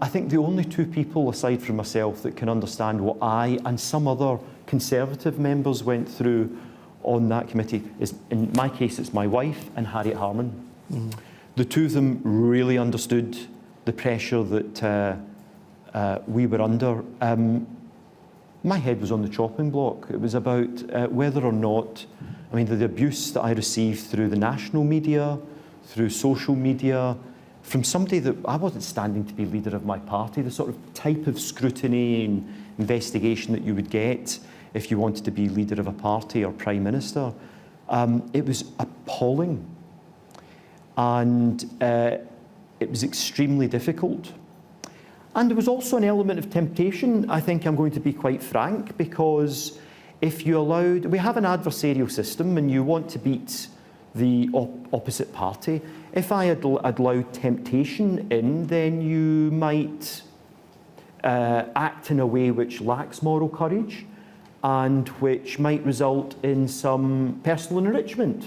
I think the only two people aside from myself that can understand what I and some other Conservative members went through on that committee is, in my case, it's my wife and Harriet Harman. The two of them really understood the pressure that we were under. My head was on the chopping block. It was about whether or not, I mean, the abuse that I received through the national media, through social media, from somebody that I wasn't standing to be leader of my party, the sort of type of scrutiny and investigation that you would get if you wanted to be leader of a party or prime minister, it was appalling. And it was extremely difficult. And there was also an element of temptation, I think I'm going to be quite frank, because if you allowed, we have an adversarial system and you want to beat the opposite party. If I had allowed temptation in, then you might act in a way which lacks moral courage and which might result in some personal enrichment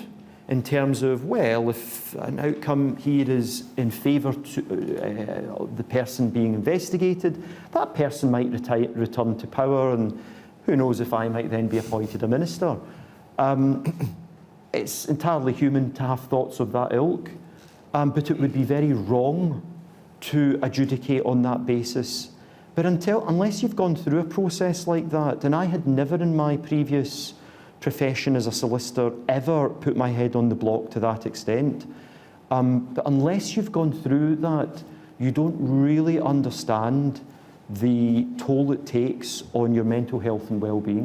in terms of, well, if an outcome here is in favour to the person being investigated, that person might return to power, and who knows if I might then be appointed a minister. It's entirely human to have thoughts of that ilk, but it would be very wrong to adjudicate on that basis. But unless you've gone through a process like that, and I had never in my previous profession as a solicitor ever put my head on the block to that extent, but unless you've gone through that, you don't really understand the toll it takes on your mental health and well-being.